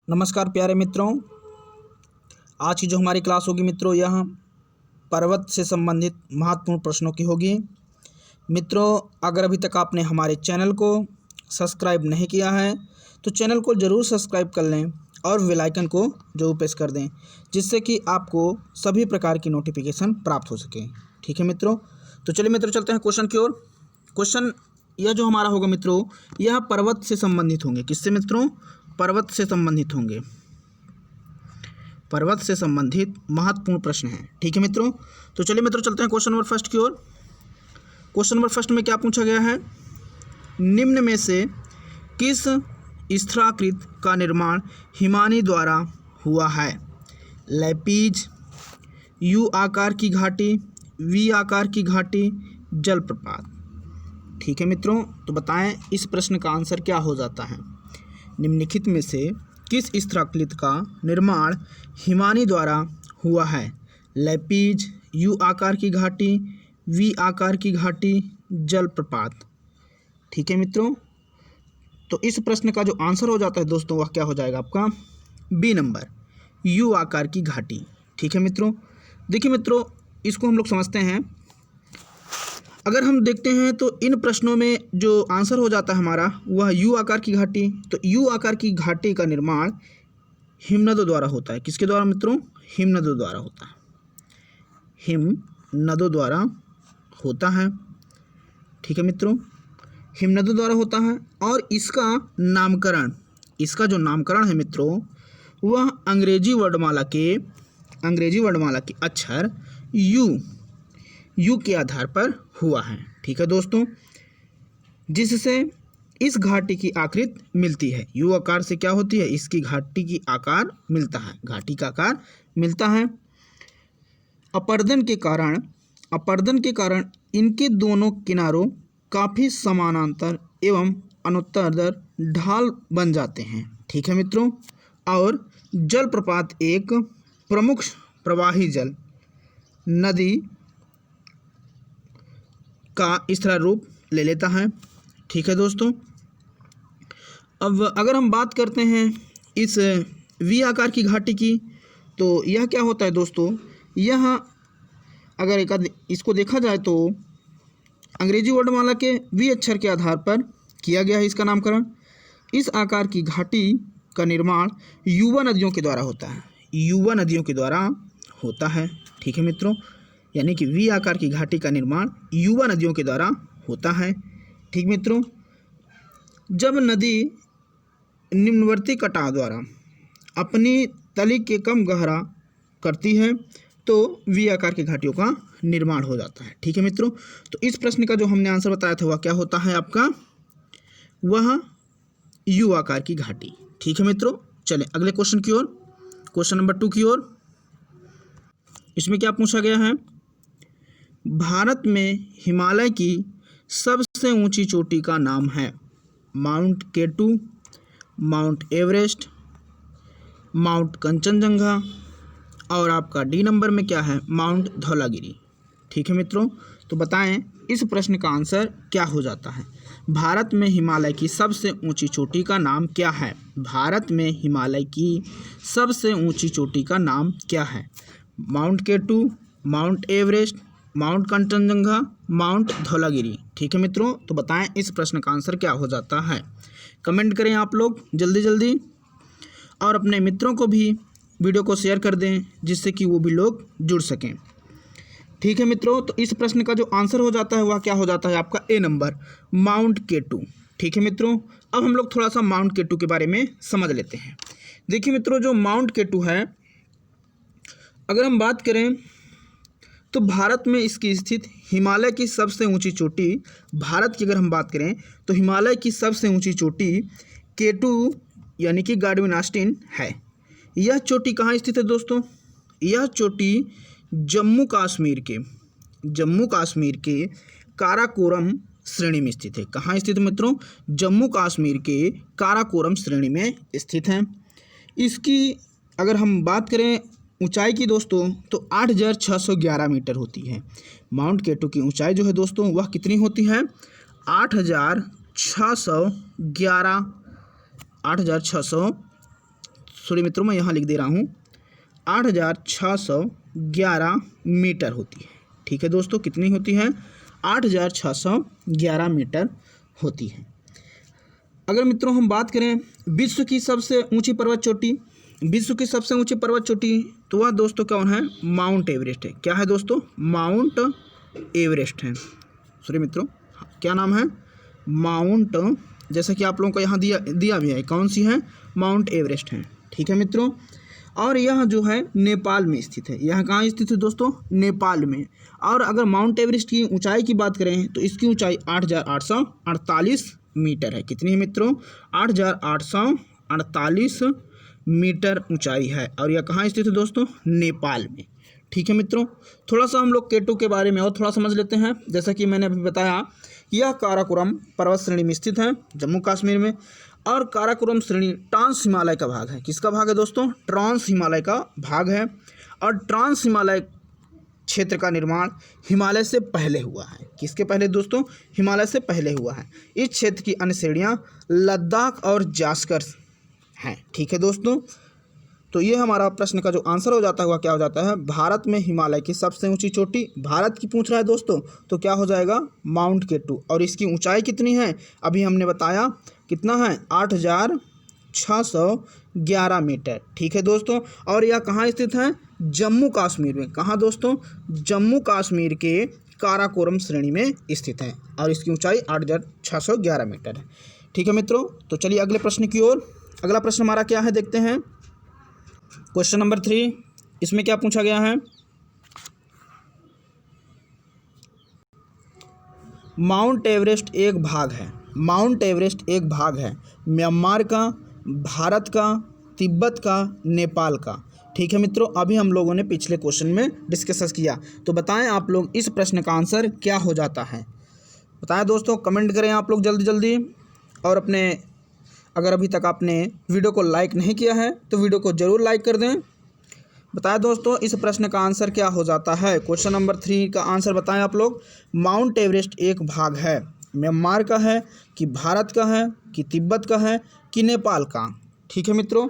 नमस्कार प्यारे मित्रों, आज की जो हमारी क्लास होगी मित्रों यह पर्वत से संबंधित महत्वपूर्ण प्रश्नों की होगी। मित्रों, अगर अभी तक आपने हमारे चैनल को सब्सक्राइब नहीं किया है तो चैनल को ज़रूर सब्सक्राइब कर लें और बेल आइकन को जरूर प्रेस कर दें, जिससे कि आपको सभी प्रकार की नोटिफिकेशन प्राप्त हो सके। ठीक है मित्रों, तो चलिए मित्रों चलते हैं क्वेश्चन की ओर। क्वेश्चन यह जो हमारा होगा मित्रों, यह पर्वत से संबंधित होंगे। किससे मित्रों? पर्वत से संबंधित होंगे। पर्वत से संबंधित महत्वपूर्ण प्रश्न है। ठीक है मित्रों, तो चलिए मित्रों चलते हैं क्वेश्चन नंबर फर्स्ट की ओर। क्वेश्चन नंबर फर्स्ट में क्या पूछा गया है? निम्न में से किस स्थलाकृत का निर्माण हिमानी द्वारा हुआ है? लैपीज, यू आकार की घाटी, वी आकार की घाटी, जलप्रपात। ठीक है मित्रों, तो बताएं इस प्रश्न का आंसर क्या हो जाता है। निम्नलिखित में से किस स्थलाकृत का निर्माण हिमानी द्वारा हुआ है? लैपीज, यू आकार की घाटी, वी आकार की घाटी, जलप्रपात। ठीक है मित्रों, तो इस प्रश्न का जो आंसर हो जाता है दोस्तों वह क्या हो जाएगा आपका? बी नंबर, यू आकार की घाटी। ठीक है मित्रों, देखिए मित्रों इसको हम लोग समझते हैं। अगर हम देखते हैं तो इन प्रश्नों में जो आंसर हो जाता है हमारा वह यू आकार की घाटी। तो यू आकार की घाटी का निर्माण हिमनदों द्वारा होता है। किसके द्वारा मित्रों? हिमनदों द्वारा होता है। हिमनदों द्वारा होता है। ठीक है मित्रों, हिमनदों द्वारा होता है। और इसका नामकरण, इसका जो नामकरण है मित्रों वह अंग्रेजी वर्णमाला के अक्षर यू के आधार पर हुआ है। ठीक है दोस्तों, जिससे इस घाटी की आकृति मिलती है। यू आकार से क्या होती है? इसकी घाटी की आकार मिलता है, घाटी का आकार मिलता है। अपर्दन के कारण इनके दोनों किनारों काफ़ी समानांतर एवं अनुत्तरदर ढाल बन जाते हैं। ठीक है मित्रों, और जलप्रपात एक प्रमुख प्रवाही जल नदी का इस तरह रूप ले लेता है। ठीक है दोस्तों, अब अगर हम बात करते हैं इस वी आकार की घाटी की, तो यह क्या होता है दोस्तों? यह अगर इसको देखा जाए तो अंग्रेजी वर्णमाला के वी अक्षर के आधार पर किया गया है इसका नामकरण। इस आकार की घाटी का निर्माण युवा नदियों के द्वारा होता है। युवा नदियों के द्वारा होता है। ठीक है मित्रों, यानी कि वी आकार की घाटी का निर्माण युवा नदियों के द्वारा होता है। ठीक मित्रों, जब नदी निम्नवर्ती कटाव द्वारा अपनी तली के कम गहरा करती है तो वी आकार की घाटियों का निर्माण हो जाता है। ठीक है मित्रों, तो इस प्रश्न का जो हमने आंसर बताया था वह क्या होता है आपका? वह यू आकार की घाटी। ठीक है मित्रों, चलें अगले क्वेश्चन की ओर, क्वेश्चन नंबर 2 की ओर। इसमें क्या पूछा गया है? भारत में हिमालय की सबसे ऊंची चोटी का नाम है? Mount K two, mount Everest, mount Kanchenjunga, और आपका डी नंबर में क्या है? माउंट धौलागिरी। ठीक है मित्रों, तो बताएं इस प्रश्न का आंसर क्या हो जाता है। भारत में हिमालय की सबसे ऊंची चोटी का नाम क्या है? भारत में हिमालय की सबसे ऊंची चोटी का नाम क्या है? Mount K two, mount Everest, mount Kanchenjunga, mount Dhaulagiri. ठीक है मित्रों, तो बताएं इस प्रश्न का आंसर क्या हो जाता है। कमेंट करें आप लोग जल्दी जल्दी, और अपने मित्रों को भी वीडियो को शेयर कर दें जिससे कि वो भी लोग जुड़ सकें। ठीक है मित्रों, तो इस प्रश्न का जो आंसर हो जाता है वह क्या हो जाता है आपका? ए नंबर, माउंट केटू। ठीक है मित्रों, अब हम लोग थोड़ा सा माउंट केटू के बारे में समझ लेते हैं। देखिए मित्रों, जो माउंट केटू है अगर हम बात करें तो भारत में इसकी स्थित हिमालय की सबसे ऊंची चोटी, भारत की अगर हम बात करें तो हिमालय की सबसे ऊंची चोटी केटू यानी कि गाडविन ऑस्टिन है। यह चोटी कहाँ स्थित है दोस्तों? यह चोटी जम्मू कश्मीर के काराकोरम श्रेणी में स्थित है। कहाँ स्थित है मित्रों? जम्मू कश्मीर के काराकोरम श्रेणी में स्थित है। इसकी अगर हम बात करें ऊंचाई की दोस्तों तो 8611 मीटर होती है। माउंट केटू की ऊंचाई जो है दोस्तों वह कितनी होती है? 8611 सॉरी मित्रों, मैं यहाँ लिख दे रहा हूँ 8611 मीटर होती है। ठीक है दोस्तों, कितनी होती है? 8611 मीटर होती है। अगर मित्रों हम बात करें विश्व की सबसे ऊंची पर्वत चोटी, विश्व की सबसे ऊंची पर्वत चोटी तो वह दोस्तों कौन है? माउंट एवरेस्ट है। क्या है दोस्तों? माउंट एवरेस्ट है। सॉरी मित्रों, क्या नाम है? माउंट, जैसा कि आप लोगों को यहाँ दिया भी है, कौन सी है? माउंट एवरेस्ट है। ठीक है मित्रों, और यह जो है नेपाल में स्थित है। यह कहाँ स्थित है दोस्तों? नेपाल में। और अगर माउंट एवरेस्ट की ऊंचाई की बात करें तो इसकी ऊंचाई 8848 मीटर है। कितनी है मित्रों? 8848 मीटर ऊंचाई है। और यह कहाँ स्थित है दोस्तों? नेपाल में। ठीक है मित्रों, थोड़ा सा हम लोग K2 के बारे में और थोड़ा समझ लेते हैं। जैसा कि मैंने अभी बताया, यह काराकोरम पर्वत श्रेणी में स्थित है, जम्मू कश्मीर में। और काराकोरम श्रेणी ट्रांस हिमालय का भाग है। किसका भाग है दोस्तों? ट्रांस हिमालय का भाग है। और ट्रांस हिमालय क्षेत्र का निर्माण हिमालय से पहले हुआ है। किसके पहले दोस्तों? हिमालय से पहले हुआ है। इस क्षेत्र की अन्य श्रेणियाँ लद्दाख और जास्कर हैं। ठीक है दोस्तों, तो ये हमारा प्रश्न का जो आंसर हो जाता है वह क्या हो जाता है? भारत में हिमालय की सबसे ऊंची चोटी भारत की पूछ रहा है दोस्तों, तो क्या हो जाएगा? Mount K2। और इसकी ऊंचाई कितनी है? अभी हमने बताया कितना है? 8611 मीटर। ठीक है दोस्तों, और यह कहाँ स्थित है? जम्मू कश्मीर में। कहाँ दोस्तों? जम्मू कश्मीर के काराकोरम श्रेणी में स्थित है। और इसकी ऊंचाई 8611 मीटर है। ठीक है मित्रों, तो चलिए अगले प्रश्न की ओर। अगला प्रश्न हमारा क्या है, देखते हैं। क्वेश्चन नंबर 3, इसमें क्या पूछा गया है? माउंट एवरेस्ट एक भाग है। माउंट एवरेस्ट एक भाग है म्यांमार का, भारत का, तिब्बत का, नेपाल का। ठीक है मित्रों, अभी हम लोगों ने पिछले क्वेश्चन में डिस्कस किया, तो बताएं आप लोग इस प्रश्न का आंसर क्या हो जाता है? बताएं दोस्तों, कमेंट करें आप लोग जल्दी जल्दी। और अपने, अगर अभी तक आपने वीडियो को लाइक नहीं किया है तो वीडियो को ज़रूर लाइक कर दें। बताएं दोस्तों, इस प्रश्न का आंसर क्या हो जाता है? क्वेश्चन नंबर 3 का आंसर बताएं आप लोग। माउंट एवरेस्ट एक भाग है म्यांमार का है, कि भारत का है, कि तिब्बत का है, कि नेपाल का। ठीक है मित्रों,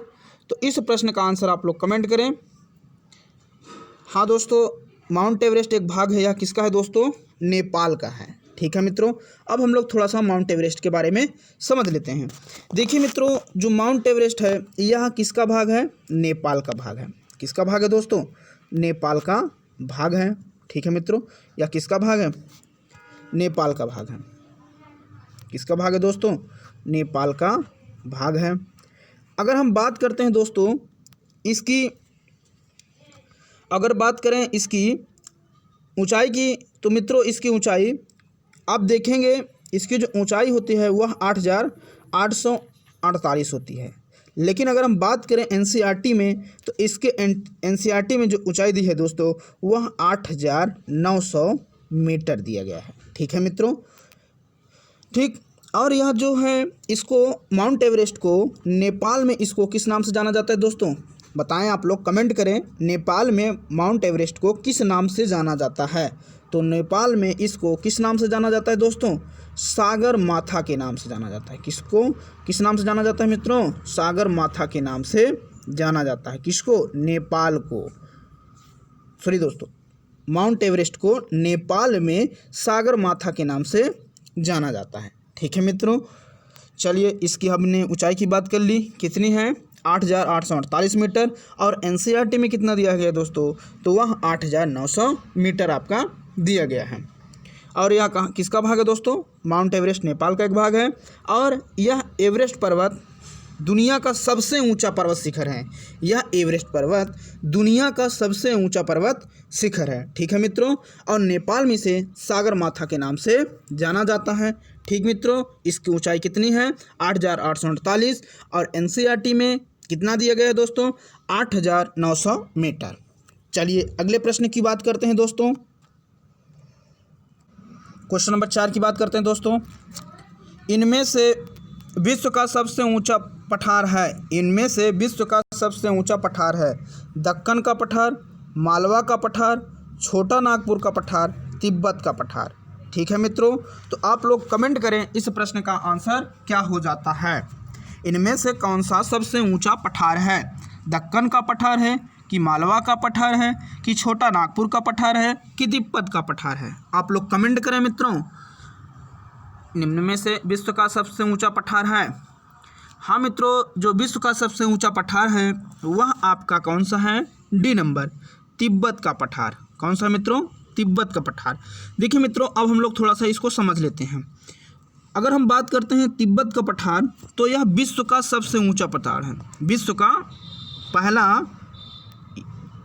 तो इस प्रश्न का आंसर आप लोग कमेंट करें। हाँ दोस्तों, माउंट एवरेस्ट एक भाग है, यह किसका है दोस्तों? नेपाल का है। ठीक है मित्रों, अब हम लोग थोड़ा सा माउंट एवरेस्ट के बारे में समझ लेते हैं। देखिए मित्रों, जो माउंट एवरेस्ट है यह किसका भाग है? नेपाल का भाग है। किसका भाग है दोस्तों? नेपाल का भाग है। ठीक है मित्रों, यह किसका भाग है? नेपाल का भाग है। किसका भाग है दोस्तों? नेपाल का भाग है। अगर हम बात करते हैं दोस्तों इसकी, अगर बात करें इसकी ऊंचाई की, तो मित्रों इसकी ऊंचाई आप देखेंगे, इसकी जो ऊंचाई होती है वह 8848 होती है। लेकिन अगर हम बात करें NCERT में, तो इसके NCERT में जो ऊंचाई दी है दोस्तों वह 8900 मीटर दिया गया है। ठीक है मित्रों, ठीक। और यह जो है, इसको माउंट एवरेस्ट को नेपाल में इसको किस नाम से जाना जाता है दोस्तों? बताएं आप लोग, कमेंट करें। नेपाल में माउंट एवरेस्ट को किस नाम से जाना जाता है? तो नेपाल में इसको किस नाम से जाना जाता है दोस्तों? सागर माथा के नाम से जाना जाता है। किसको किस नाम से जाना जाता है मित्रों? सागर माथा के नाम से जाना जाता है। किसको? नेपाल को। सॉरी दोस्तों, माउंट एवरेस्ट को नेपाल में सागर माथा के नाम से जाना जाता है। ठीक है मित्रों, चलिए इसकी हमने ऊंचाई की बात कर ली, कितनी है? 8848 मीटर। और NCERT में कितना दिया गया दोस्तों? तो वह 8900 मीटर आपका दिया गया है। और यह कहाँ किसका भाग है दोस्तों? माउंट एवरेस्ट नेपाल का एक भाग है। और यह एवरेस्ट पर्वत दुनिया का सबसे ऊंचा पर्वत शिखर है। यह एवरेस्ट पर्वत दुनिया का सबसे ऊंचा पर्वत शिखर है। ठीक है मित्रों, और नेपाल में इसे सागर माथा के नाम से जाना जाता है। ठीक मित्रों, इसकी ऊंचाई कितनी है? 8848। और NCERT में कितना दिया गया है दोस्तों? 8900 मीटर। चलिए अगले प्रश्न की बात करते हैं दोस्तों। क्वेश्चन नंबर 4 की बात करते हैं दोस्तों। इनमें से विश्व का सबसे ऊंचा पठार है। इनमें से विश्व का सबसे ऊंचा पठार है दक्कन का पठार, मालवा का पठार, छोटा नागपुर का पठार, तिब्बत का पठार। ठीक है मित्रों, तो आप लोग कमेंट करें इस प्रश्न का आंसर क्या हो जाता है। इनमें से कौन सा सबसे ऊंचा पठार है? दक्कन का पठार है कि मालवा का पठार है कि छोटा नागपुर का पठार है कि तिब्बत का पठार है? आप लोग कमेंट करें मित्रों। निम्न में से विश्व का सबसे ऊंचा पठार है? हाँ मित्रों, जो विश्व का सबसे ऊंचा पठार है वह आपका कौन सा है? डी नंबर, तिब्बत का पठार। कौन सा मित्रों? तिब्बत का पठार। देखिए मित्रों, अब हम लोग थोड़ा सा इसको समझ लेते हैं। अगर हम बात करते हैं तिब्बत का पठार, तो यह विश्व का सबसे ऊंचा पठार है। विश्व का पहला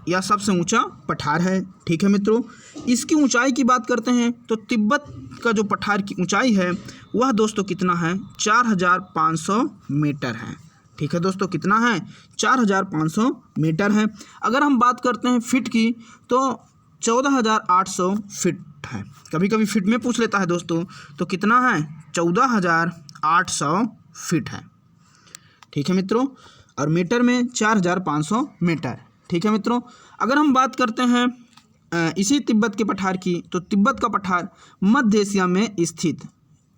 या सबसे ऊंचा पठार है। ठीक है मित्रों, इसकी ऊंचाई की बात करते हैं तो तिब्बत का जो पठार की ऊंचाई है वह दोस्तों कितना है? 4500 मीटर है। ठीक है दोस्तों, कितना है? 4500 मीटर है। अगर हम बात करते हैं फिट की तो 14800 फिट है। कभी कभी फिट में पूछ लेता है दोस्तों, तो कितना है? 14800 फिट है। ठीक है मित्रों, और मीटर में 4500 मीटर। ठीक है मित्रों, अगर हम बात करते हैं इसी तिब्बत के पठार की, तो तिब्बत का पठार मध्य एशिया में स्थित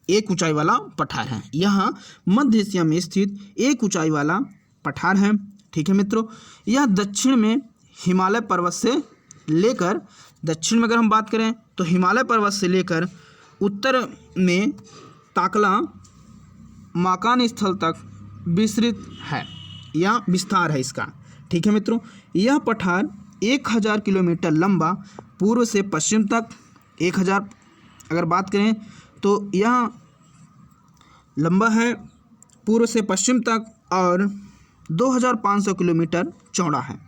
एक ऊंचाई वाला पठार है। यह मध्य एशिया में स्थित एक ऊंचाई वाला पठार है। ठीक है मित्रों, यह दक्षिण में हिमालय पर्वत से लेकर, दक्षिण में अगर हम बात करें तो हिमालय पर्वत से लेकर उत्तर में ताकला माकान स्थल तक विस्तृत है या विस्तार है इसका। ठीक है मित्रों, यह पठार 1000 किलोमीटर लंबा पूर्व से पश्चिम तक, 1000 अगर बात करें तो यह लंबा है पूर्व से पश्चिम तक और 2500 किलोमीटर चौड़ा है।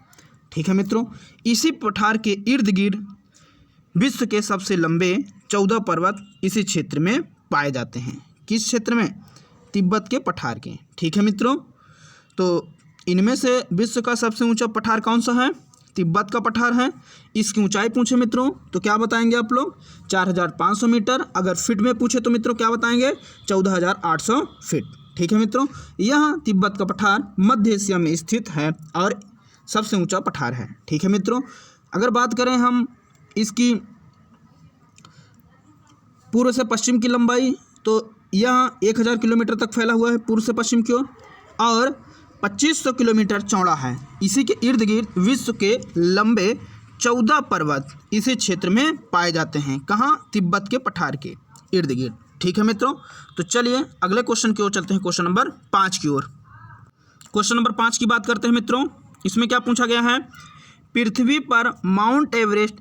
ठीक है मित्रों, इसी पठार के इर्द गिर्द विश्व के सबसे लंबे 14 पर्वत इसी क्षेत्र में पाए जाते हैं। किस क्षेत्र में? तिब्बत के पठार के। ठीक है मित्रों, तो इनमें से विश्व का सबसे ऊंचा पठार कौन सा है? तिब्बत का पठार है। इसकी ऊंचाई पूछे मित्रों तो क्या बताएंगे आप लोग? 4500 मीटर। अगर फिट में पूछे तो मित्रों क्या बताएंगे? 14800 फिट। ठीक है मित्रों, यह तिब्बत का पठार मध्य एशिया में स्थित है और सबसे ऊंचा पठार है। ठीक है मित्रों, अगर बात करें हम इसकी पूर्व से पश्चिम की लंबाई, तो यह 1000 किलोमीटर तक फैला हुआ है पूर्व से पश्चिम की ओर और 2500 किलोमीटर चौड़ा है। इसी के इर्द गिर्द विश्व के लंबे 14 पर्वत इसी क्षेत्र में पाए जाते हैं। कहाँ? तिब्बत के पठार के इर्द गिर्द। ठीक है मित्रों, तो चलिए अगले क्वेश्चन की ओर चलते हैं, क्वेश्चन नंबर 5 की ओर। क्वेश्चन नंबर 5 की बात करते हैं मित्रों। इसमें क्या पूछा गया है? पृथ्वी पर माउंट एवरेस्ट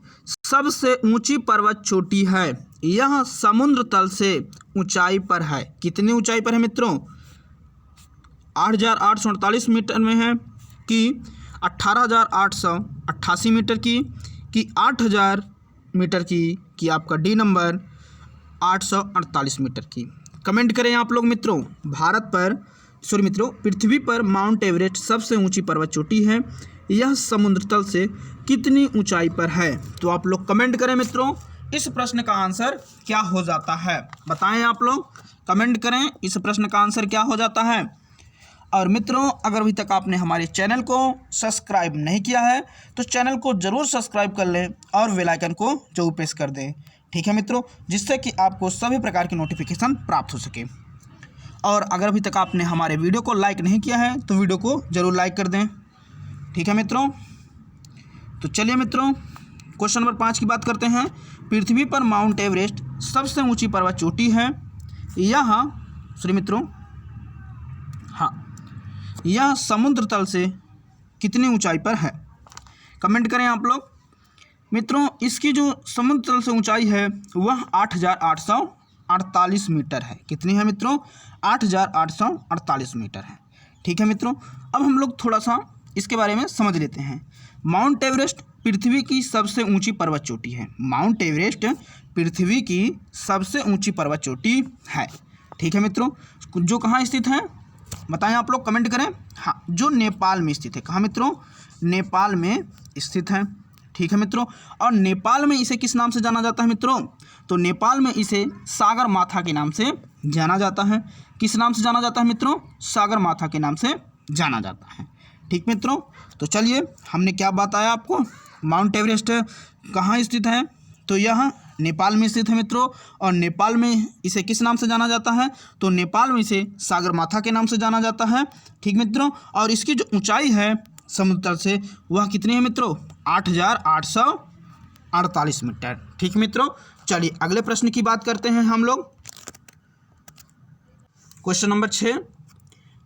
सबसे ऊंची पर्वत चोटी है। यह समुद्र तल से ऊंचाई पर है। कितनी ऊंचाई पर है मित्रों? 8848 मीटर में है कि 18888 मीटर की कि 8000 मीटर की कि आपका डी नंबर 848 मीटर की? कमेंट करें आप लोग मित्रों। पृथ्वी पर माउंट एवरेस्ट सबसे ऊंची पर्वत चोटी है। यह समुद्र तल से कितनी ऊंचाई पर है? तो आप लोग कमेंट करें मित्रों। इस प्रश्न का आंसर क्या हो जाता है? बताएं आप लोग, कमेंट करें इस प्रश्न का आंसर क्या हो जाता है। और मित्रों, अगर अभी तक आपने हमारे चैनल को सब्सक्राइब नहीं किया है तो चैनल को ज़रूर सब्सक्राइब कर लें और बेल आइकन को जरूर प्रेस कर दें। ठीक है मित्रों, जिससे कि आपको सभी प्रकार की नोटिफिकेशन प्राप्त हो सके। और अगर अभी तक आपने हमारे वीडियो को लाइक नहीं किया है तो वीडियो को ज़रूर लाइक कर दें। ठीक है मित्रों, तो चलिए मित्रों क्वेश्चन नंबर 5 की बात करते हैं। पृथ्वी पर माउंट एवरेस्ट सबसे ऊंची पर्वत चोटी है। यह समुद्र तल से कितनी ऊंचाई पर है? कमेंट करें आप लोग। मित्रों, इसकी जो समुद्र तल से ऊंचाई है वह 8848 मीटर है। कितनी है मित्रों? 8848 मीटर है। ठीक है मित्रों, अब हम लोग थोड़ा सा इसके बारे में समझ लेते हैं। माउंट एवरेस्ट पृथ्वी की सबसे ऊंची पर्वत चोटी है। माउंट एवरेस्ट पृथ्वी की सबसे ऊंची पर्वत चोटी है। ठीक है मित्रों, जो कहाँ स्थित है बताएं आप लोग, कमेंट करें। हाँ, जो नेपाल में स्थित है। कहाँ मित्रों? नेपाल में स्थित है। ठीक है मित्रों, और नेपाल में इसे किस नाम से जाना जाता है मित्रों? तो नेपाल में इसे सागर माथा के नाम से जाना जाता है। किस नाम से जाना जाता है मित्रों? सागर माथा के नाम से जाना जाता है। ठीक मित्रों, तो चलिए हमने क्या बताया आपको, माउंट एवरेस्ट कहाँ स्थित है? तो यह नेपाल में स्थित है मित्रों, और नेपाल में इसे किस नाम से जाना जाता है? तो नेपाल में इसे सागर माथा के नाम से जाना जाता है। ठीक मित्रों, और इसकी जो ऊंचाई है समुद्र तल से, वह कितनी है मित्रों? 8,848 मीटर। ठीक मित्रों, चलिए अगले प्रश्न की बात करते हैं हम लोग। क्वेश्चन नंबर 6,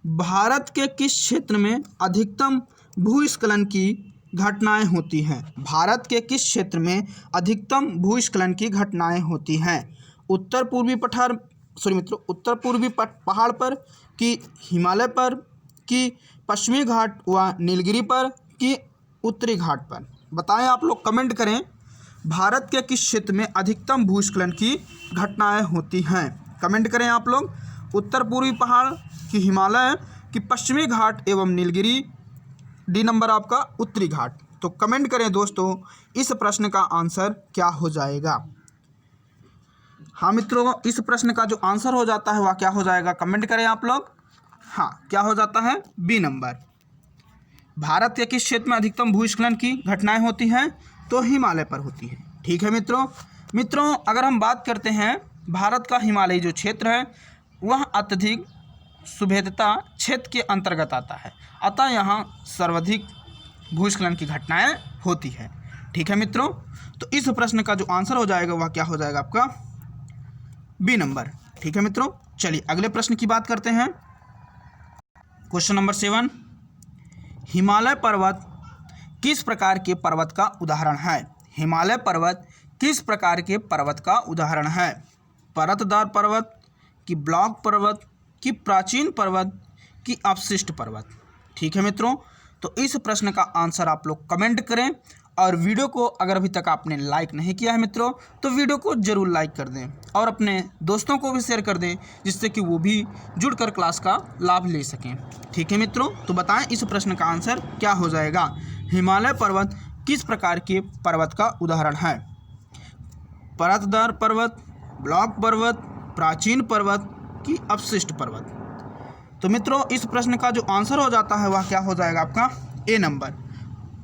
भारत के किस क्षेत्र में अधिकतम भूस्खलन की घटनाएं होती हैं? भारत के किस क्षेत्र में अधिकतम भूस्खलन की घटनाएं होती हैं? उत्तर पूर्वी पहाड़ पर, कि हिमालय पर, कि पश्चिमी घाट व नीलगिरी पर, कि उत्तरी घाट पर? बताएं आप लोग, कमेंट करें। भारत के किस क्षेत्र में अधिकतम भूस्खलन की घटनाएं होती हैं? कमेंट करें आप लोग। उत्तर पूर्वी पहाड़, कि हिमालय, कि पश्चिमी घाट एवं नीलगिरी, डी नंबर आपका उत्तरी घाट। तो कमेंट करें दोस्तों, इस प्रश्न का आंसर क्या हो जाएगा? हाँ मित्रों, इस प्रश्न का जो आंसर हो जाता है वह क्या हो जाएगा? कमेंट करें आप लोग। हाँ, क्या हो जाता है? B number. भारत के किस क्षेत्र में अधिकतम भूस्खलन की घटनाएं होती हैं? तो हिमालय पर होती है। ठीक है मित्रों, अगर हम बात करते हैं भारत का हिमालयी जो क्षेत्र है वह अत्यधिक सुभेद्यता क्षेत्र के अंतर्गत आता है, अतः यहाँ सर्वाधिक भूस्खलन की घटनाएं होती है। ठीक है मित्रों, तो इस प्रश्न का जो आंसर हो जाएगा वह क्या हो जाएगा आपका? B number. ठीक है मित्रों, चलिए अगले प्रश्न की बात करते हैं। क्वेश्चन नंबर 7, हिमालय पर्वत किस प्रकार के पर्वत का उदाहरण है? हिमालय पर्वत किस प्रकार के पर्वत का उदाहरण है? परतदार पर्वत, कि ब्लॉक पर्वत, कि प्राचीन पर्वत, कि अवशिष्ट पर्वत? ठीक है मित्रों, तो इस प्रश्न का आंसर आप लोग कमेंट करें, और वीडियो को अगर अभी तक आपने लाइक नहीं किया है मित्रों तो वीडियो को ज़रूर लाइक कर दें और अपने दोस्तों को भी शेयर कर दें, जिससे कि वो भी जुड़कर क्लास का लाभ ले सकें। ठीक है मित्रों, तो बताएं इस प्रश्न का आंसर क्या हो जाएगा? हिमालय पर्वत किस प्रकार के पर्वत का उदाहरण है? परतदार पर्वत, ब्लॉक पर्वत, प्राचीन पर्वत, कि अवशिष्ट पर्वत? तो मित्रों, इस प्रश्न का जो आंसर हो जाता है वह क्या हो जाएगा आपका? ए नंबर,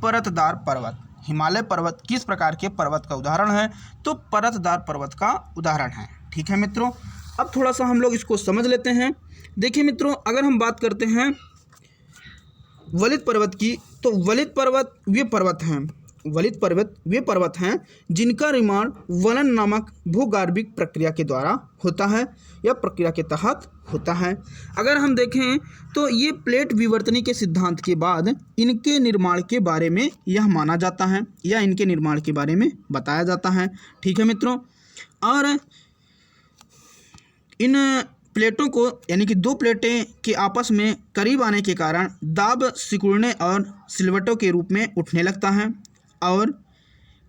परतदार पर्वत। हिमालय पर्वत किस प्रकार के पर्वत का उदाहरण है? तो परतदार पर्वत का उदाहरण है। ठीक है मित्रों, अब थोड़ा सा हम लोग इसको समझ लेते हैं। देखिए मित्रों, अगर हम बात करते हैं वलित पर्वत की, तो वलित पर्वत वे पर्वत हैं जिनका निर्माण वलन नामक भूगर्भिक प्रक्रिया के द्वारा होता है या प्रक्रिया के तहत होता है। अगर हम देखें तो ये प्लेट विवर्तनी के सिद्धांत के बाद इनके निर्माण के बारे में यह माना जाता है या इनके निर्माण के बारे में बताया जाता है। ठीक है मित्रों, और इन प्लेटों को यानी कि दो प्लेटें के आपस में करीब आने के कारण दाब सिकुड़ने और सिलवटों के रूप में उठने लगता है, और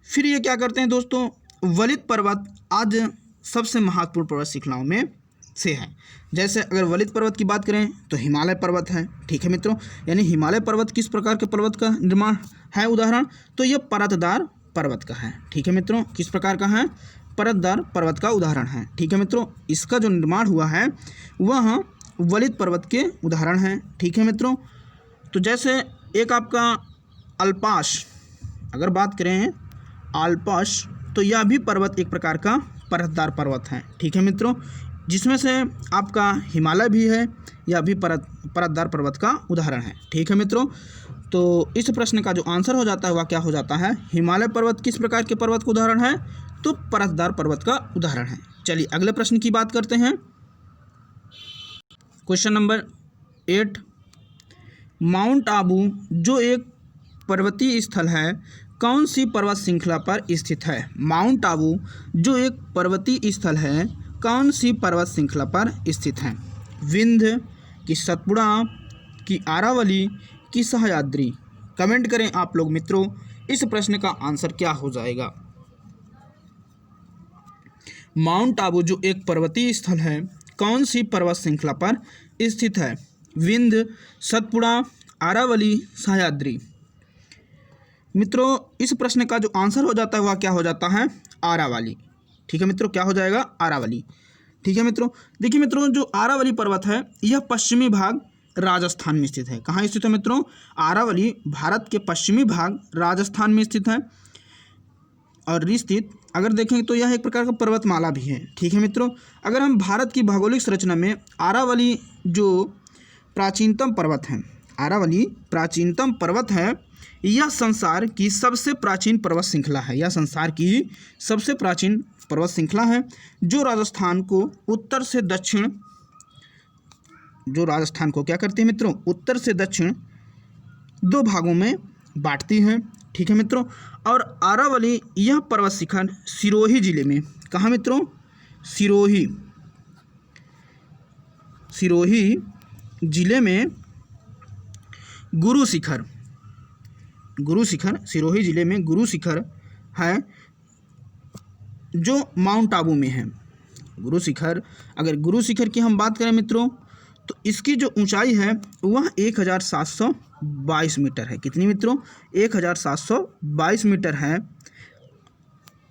फिर ये क्या करते हैं दोस्तों, वलित पर्वत आज सबसे महत्वपूर्ण पर्वत श्रृंखलाओं में से है। जैसे अगर वलित पर्वत की बात करें तो हिमालय पर्वत है। ठीक है मित्रों, यानी हिमालय पर्वत किस प्रकार के पर्वत का निर्माण है उदाहरण? तो यह परतदार पर्वत का है। ठीक है मित्रों, किस प्रकार का है? परतदार पर्वत का उदाहरण है। ठीक है मित्रों, इसका जो निर्माण हुआ है वह वलित पर्वत के उदाहरण है। ठीक है मित्रों, तो जैसे एक आपका अल्पाश, अगर बात करें आल्पाश, तो यह भी पर्वत एक प्रकार का परतदार पर्वत है। ठीक है मित्रों, जिसमें से आपका हिमालय भी है, यह भी परतदार पर्वत का उदाहरण है। ठीक है मित्रों, तो इस प्रश्न का जो आंसर हो जाता है वह क्या हो जाता है? हिमालय पर्वत किस प्रकार के पर्वत का उदाहरण है? तो परतदार पर्वत का उदाहरण है। चलिए अगले प्रश्न की बात करते हैं। क्वेश्चन नंबर 8, माउंट आबू जो एक पर्वतीय स्थल है कौन सी पर्वत श्रृंखला पर स्थित है? माउंट आबू जो एक पर्वतीय स्थल है कौन सी पर्वत श्रृंखला पर स्थित है? विंध्य, कि सतपुड़ा, कि आरावली, कि सह्याद्री? कमेंट करें आप लोग मित्रों, इस प्रश्न का आंसर क्या हो जाएगा? माउंट आबू जो एक पर्वतीय स्थल है कौन सी पर्वत श्रृंखला पर स्थित है? विंध्य, सतपुड़ा, आरावली, सह्याद्री? मित्रों, इस प्रश्न का जो आंसर हो जाता है वह क्या हो जाता है? आरावली। ठीक है मित्रों, क्या हो जाएगा? आरावली। ठीक है मित्रों, देखिए मित्रों, जो आरावली पर्वत है यह पश्चिमी भाग राजस्थान में स्थित है। कहाँ स्थित है मित्रों? आरावली भारत के पश्चिमी भाग राजस्थान में स्थित है, और स्थित अगर देखें तो यह एक प्रकार का पर्वतमाला भी है। ठीक है मित्रों, अगर हम भारत की भौगोलिक संरचना में आरावली जो प्राचीनतम पर्वत है, आरावली प्राचीनतम पर्वत है। यह संसार की सबसे प्राचीन पर्वत श्रृंखला है। यह संसार की सबसे प्राचीन पर्वत श्रृंखला है जो राजस्थान को उत्तर से दक्षिण, जो राजस्थान को क्या करती है मित्रों, उत्तर से दक्षिण दो भागों में बांटती है। ठीक है मित्रों। और आरावली यह पर्वत शिखर सिरोही जिले में, कहाँ मित्रों, सिरोही जिले में गुरु शिखर, सिरोही जिले में गुरु शिखर है जो माउंट आबू में है। गुरु शिखर, अगर गुरु शिखर की हम बात करें मित्रों तो इसकी जो ऊंचाई है वह 1722 मीटर है। कितनी मित्रों, 1722 मीटर है।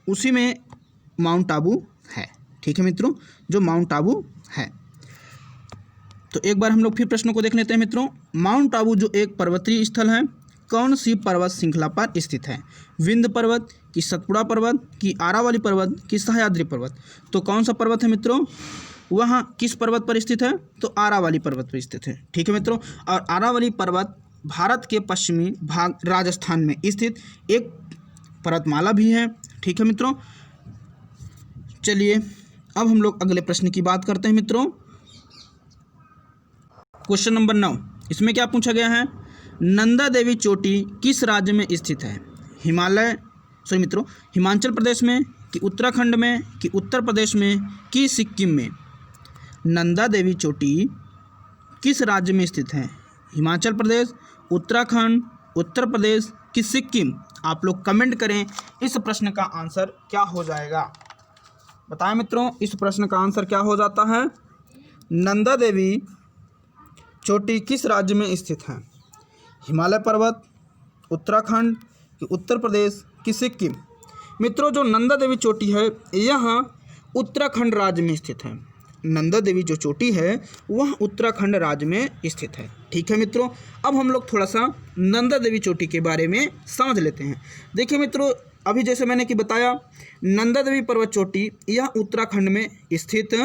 उसी में माउंट आबू है। ठीक है मित्रों, जो माउंट आबू है। तो एक बार हम लोग फिर प्रश्नों को देख लेते हैं मित्रों। माउंट आबू जो एक पर्वतीय स्थल है कौन सी पर्वत श्रृंखला पर स्थित है? विंध्य पर्वत की, सतपुड़ा पर्वत की, आरावली पर्वत की, सह्याद्री पर्वत? तो कौन सा पर्वत है मित्रों, वह किस पर्वत पर स्थित है? तो आरावली पर्वत पर स्थित है। ठीक है मित्रों। और आरावली पर्वत भारत के पश्चिमी भाग राजस्थान में स्थित एक पर्वतमाला भी है। ठीक है मित्रों। चलिए अब हम लोग अगले प्रश्न की बात करते हैं मित्रों। क्वेश्चन नंबर 9, इसमें क्या पूछा गया है? नंदा देवी चोटी किस राज्य में स्थित है? हिमाचल प्रदेश में, कि उत्तराखंड में, कि उत्तर प्रदेश में, कि सिक्किम में? नंदा देवी चोटी किस राज्य में स्थित है? हिमाचल प्रदेश, उत्तराखंड, उत्तर प्रदेश कि सिक्किम? आप लोग कमेंट करें इस प्रश्न का आंसर क्या हो जाएगा। बताएं मित्रों, इस प्रश्न का आंसर क्या हो जाता है? नंदा देवी चोटी किस राज्य में स्थित है? हिमालय पर्वत, उत्तराखंड कि उत्तर प्रदेश कि सिक्किम? मित्रों, जो नंदा देवी चोटी है यह उत्तराखंड राज्य में स्थित है। नंदा देवी जो चोटी है वह उत्तराखंड राज्य में स्थित है। ठीक है मित्रों। अब हम लोग थोड़ा सा नंदा देवी चोटी के बारे में समझ लेते हैं। देखिए मित्रों, अभी जैसे मैंने कि बताया, नंदा देवी पर्वत चोटी यह उत्तराखंड में स्थित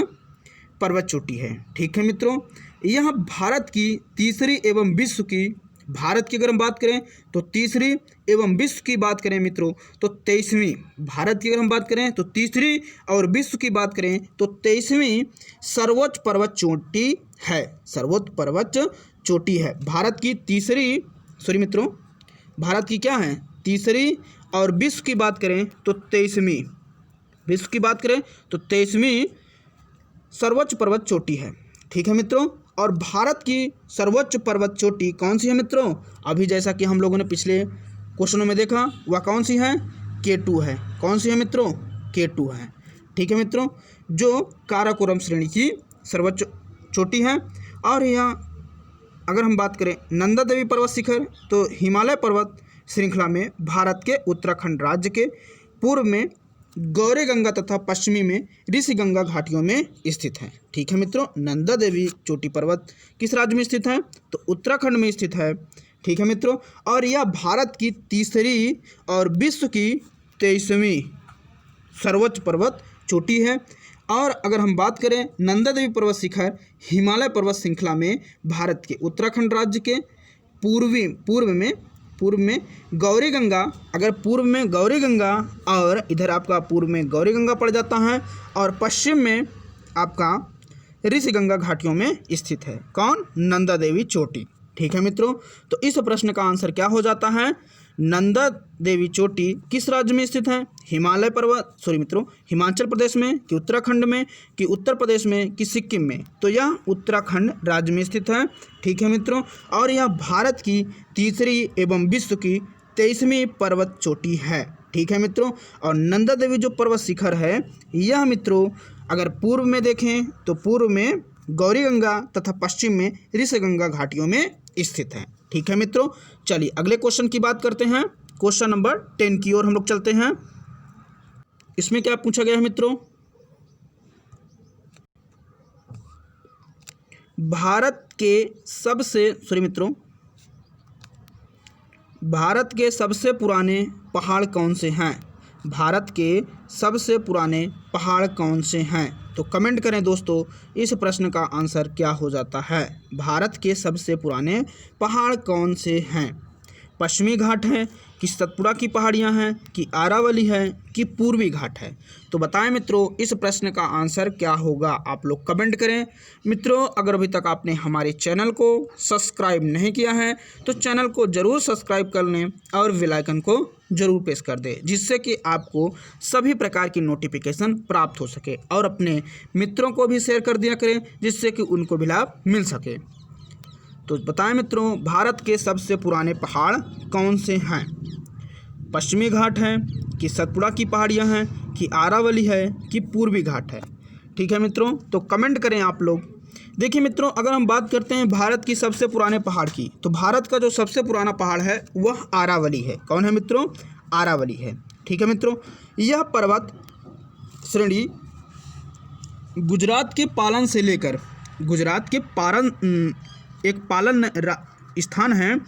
पर्वत चोटी है। ठीक है मित्रों। यह भारत की तीसरी एवं विश्व की, भारत की अगर हम बात करें तो तीसरी एवं विश्व की बात करें मित्रों तो 23वीं, भारत की अगर हम बात करें तो तीसरी और विश्व की बात करें तो 23वीं सर्वोच्च पर्वत चोटी है। सर्वोच्च पर्वत चोटी है। भारत की तीसरी, मित्रों, भारत की क्या है? तीसरी, और विश्व की बात करें तो 23वीं, विश्व की बात करें तो 23वीं सर्वोच्च पर्वत चोटी है। ठीक है मित्रों। और भारत की सर्वोच्च पर्वत चोटी कौन सी है मित्रों? अभी जैसा कि हम लोगों ने पिछले क्वेश्चनों में देखा, वह कौन सी है? K2 है। कौन सी है मित्रों? K2 है। ठीक है मित्रों, जो काराकोरम श्रेणी की सर्वोच्च चोटी है। और यहाँ अगर हम बात करें नंदा देवी पर्वत शिखर तो हिमालय पर्वत श्रृंखला में भारत के उत्तराखंड राज्य के पूर्व में गौरी गंगा तथा पश्चिमी में ऋषि गंगा घाटियों में स्थित है। ठीक है मित्रों। नंदा देवी चोटी पर्वत किस राज्य में स्थित है? तो उत्तराखंड में स्थित है। ठीक है मित्रों। और यह भारत की तीसरी और विश्व की 23वीं सर्वोच्च पर्वत चोटी है। और अगर हम बात करें नंदा देवी पर्वत शिखर हिमालय पर्वत श्रृंखला में भारत के उत्तराखंड राज्य के पूर्व में गौरी गंगा, अगर पूर्व में गौरी गंगा और इधर आपका पूर्व में गौरी गंगा पड़ जाता है और पश्चिम में आपका ऋषि गंगा घाटियों में स्थित है। कौन? नंदा देवी चोटी। ठीक है मित्रों। तो इस प्रश्न का आंसर क्या हो जाता है? नंदा देवी चोटी किस राज्य में स्थित है? हिमालय पर्वत, हिमाचल प्रदेश में, कि उत्तराखंड में, कि उत्तर प्रदेश में, कि सिक्किम में? तो यह उत्तराखंड राज्य में स्थित है। ठीक है मित्रों। और यह भारत की तीसरी एवं विश्व की 23वीं पर्वत चोटी है। ठीक है मित्रों। और नंदा देवी जो पर्वत शिखर है यह मित्रों अगर पूर्व में देखें तो पूर्व में गौरी गंगा तथा पश्चिम में ऋषि गंगा घाटियों में स्थित है। ठीक है मित्रों। चलिए अगले क्वेश्चन की बात करते हैं। क्वेश्चन नंबर 10 की ओर हम लोग चलते हैं। इसमें क्या पूछा गया है मित्रों? भारत के सबसे पुराने पहाड़ कौन से हैं? भारत के सबसे पुराने पहाड़ कौन से हैं? तो कमेंट करें दोस्तों, इस प्रश्न का आंसर क्या हो जाता है? भारत के सबसे पुराने पहाड़ कौन से हैं? पश्चिमी घाट है कि सतपुड़ा की पहाड़ियां हैं कि आरावली है कि पूर्वी घाट है? तो बताएं मित्रों, इस प्रश्न का आंसर क्या होगा? आप लोग कमेंट करें। मित्रों, अगर अभी तक आपने हमारे चैनल को सब्सक्राइब नहीं किया है तो चैनल को ज़रूर सब्सक्राइब कर लें और बेल आइकन को ज़रूर प्रेस कर दें, जिससे कि आपको सभी प्रकार की नोटिफिकेशन प्राप्त हो सके, और अपने मित्रों को भी शेयर कर दिया करें जिससे कि उनको भी लाभ मिल सके। तो बताएं मित्रों, भारत के सबसे पुराने पहाड़ कौन से हैं? पश्चिमी घाट है कि सतपुड़ा की पहाड़ियां हैं कि आरावली है कि पूर्वी घाट है? ठीक है मित्रों, तो कमेंट करें आप लोग। देखिए मित्रों, अगर हम बात करते हैं भारत की सबसे पुराने पहाड़ की, तो भारत का जो सबसे पुराना पहाड़ है वह आरावली है। कौन है मित्रों? आरावली है। ठीक है मित्रों, यह पर्वत श्रेणी गुजरात के पालन से लेकर, गुजरात के एक पालन स्थान है,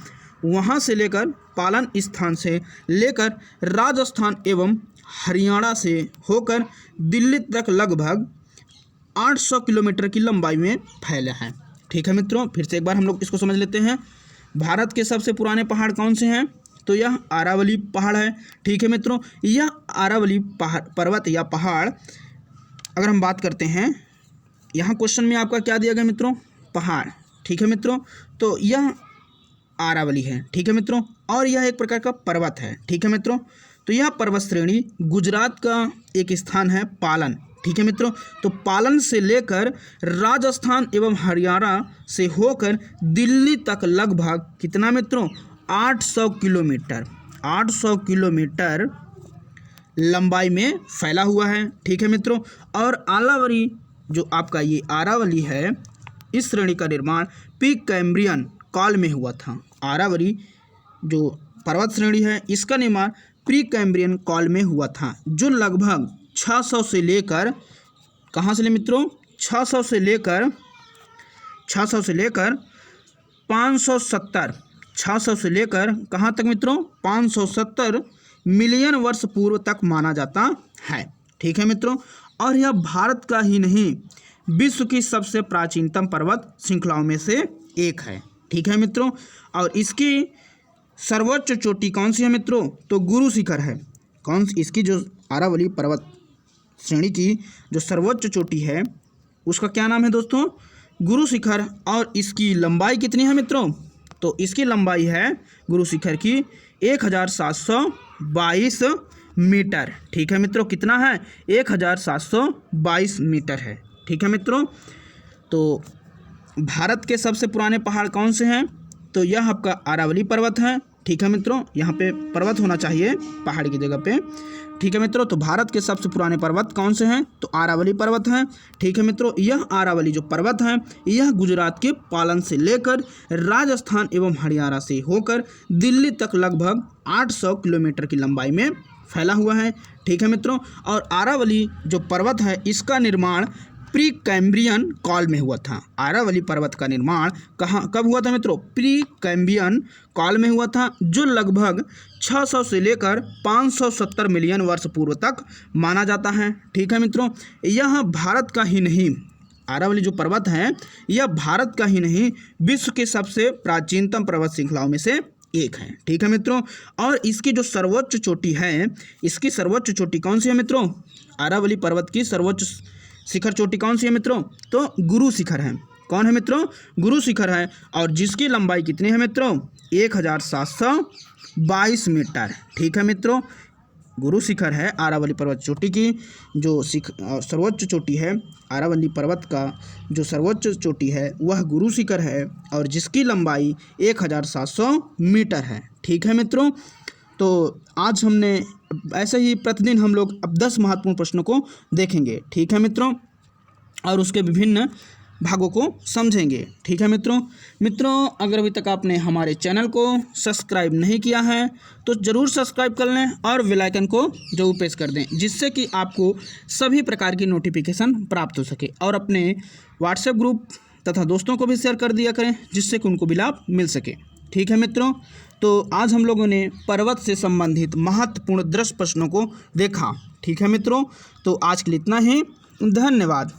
वहाँ से लेकर पालन स्थान से लेकर राजस्थान एवं हरियाणा से होकर दिल्ली तक लगभग 800 किलोमीटर की लंबाई में फैला है। ठीक है मित्रों, फिर से एक बार हम लोग इसको समझ लेते हैं। भारत के सबसे पुराने पहाड़ कौन से हैं? तो यह आरावली पहाड़ है। ठीक है मित्रों, यह आरावली पर्वत या पहाड़, अगर हम बात करते हैं, यहाँ क्वेश्चन में आपका क्या दिया गया मित्रों? पहाड़। ठीक है मित्रों, तो यह आरावली है। ठीक है मित्रों, और यह एक प्रकार का पर्वत है। ठीक है मित्रों, तो यह पर्वत श्रेणी गुजरात का एक स्थान है पालन। ठीक है मित्रों, तो पालन से लेकर राजस्थान एवं हरियाणा से होकर दिल्ली तक लगभग कितना मित्रों? 800 किलोमीटर, 800 किलोमीटर लंबाई में फैला हुआ है। ठीक है मित्रों, और आरावली जो आपका ये आरावली है, इस श्रेणी का निर्माण प्री कैम्ब्रियन काल में हुआ था। आरावली जो पर्वत श्रेणी है, इसका निर्माण प्री कैम्ब्रियन काल में हुआ था, जो लगभग 600 से लेकर, कहाँ से ले मित्रों? 600 से लेकर 570, 600 से लेकर कहाँ तक मित्रों? 570 मिलियन वर्ष पूर्व तक माना जाता है। ठीक है मित्रों, और यह भारत का ही नहीं, विश्व की सबसे प्राचीनतम पर्वत श्रृंखलाओं में से एक है। ठीक है मित्रों, और इसकी सर्वोच्च चोटी कौन सी है मित्रों? तो गुरु शिखर है। कौन सी? इसकी जो आरावली पर्वत श्रेणी की जो सर्वोच्च चोटी है, उसका क्या नाम है दोस्तों? गुरु शिखर। और इसकी लंबाई कितनी है मित्रों? तो इसकी लंबाई है गुरु शिखर की 1722 मीटर। ठीक है मित्रों, कितना है? 1722 मीटर है। ठीक है मित्रों, तो भारत के सबसे पुराने पहाड़ कौन से हैं? तो यह आपका आरावली पर्वत है। ठीक है मित्रों, यहाँ पे पर्वत होना चाहिए पहाड़ की जगह पे। ठीक है मित्रों, तो भारत के सबसे पुराने पर्वत कौन से हैं? तो आरावली पर्वत है। ठीक है मित्रों, यह आरावली जो पर्वत है, यह गुजरात के पालन से लेकर राजस्थान एवं हरियाणा से होकर दिल्ली तक लगभग 800 किलोमीटर की लंबाई में फैला हुआ है। ठीक है मित्रों, और आरावली जो पर्वत है, इसका निर्माण प्री कैम्ब्रियन काल में हुआ था। आरावली पर्वत का निर्माण कब हुआ था मित्रों? प्री कैम्ब्रियन काल में हुआ था, जो लगभग 600 से लेकर 570 मिलियन वर्ष पूर्व तक माना जाता है। ठीक है मित्रों, यह भारत का ही नहीं, आरावली जो पर्वत है, यह भारत का ही नहीं, विश्व के सबसे प्राचीनतम पर्वत श्रृंखलाओं में से एक है। ठीक है मित्रों, और इसकी जो सर्वोच्च चोटी है, इसकी सर्वोच्च चोटी कौन सी है मित्रों? आरावली पर्वत की सर्वोच्च शिखर चोटी कौन सी है मित्रों? तो गुरु शिखर है। कौन है मित्रों? गुरु शिखर है, और जिसकी लंबाई कितनी है मित्रों? 1722 मीटर। ठीक है मित्रों, गुरु शिखर है आरावली पर्वत चोटी की जो सर्वोच्च चोटी है। आरावली पर्वत का जो सर्वोच्च चोटी है वह गुरु शिखर है, और जिसकी लंबाई 1700 मीटर है। ठीक है मित्रों, तो आज हमने ऐसे ही प्रतिदिन हम लोग अब 10 महत्वपूर्ण प्रश्नों को देखेंगे। ठीक है मित्रों, और उसके विभिन्न भागों को समझेंगे। ठीक है मित्रों, अगर अभी तक आपने हमारे चैनल को सब्सक्राइब नहीं किया है तो ज़रूर सब्सक्राइब कर लें और बेल आइकन को जरूर प्रेस कर दें, जिससे कि आपको सभी प्रकार की नोटिफिकेशन प्राप्त हो सके, और अपने व्हाट्सएप ग्रुप तथा दोस्तों को भी शेयर कर दिया करें, जिससे कि उनको भी लाभ मिल सके। ठीक है मित्रों, तो आज हम लोगों ने पर्वत से संबंधित महत्वपूर्ण 10 प्रश्नों को देखा। ठीक है मित्रों, तो आज के लिए इतना ही। धन्यवाद।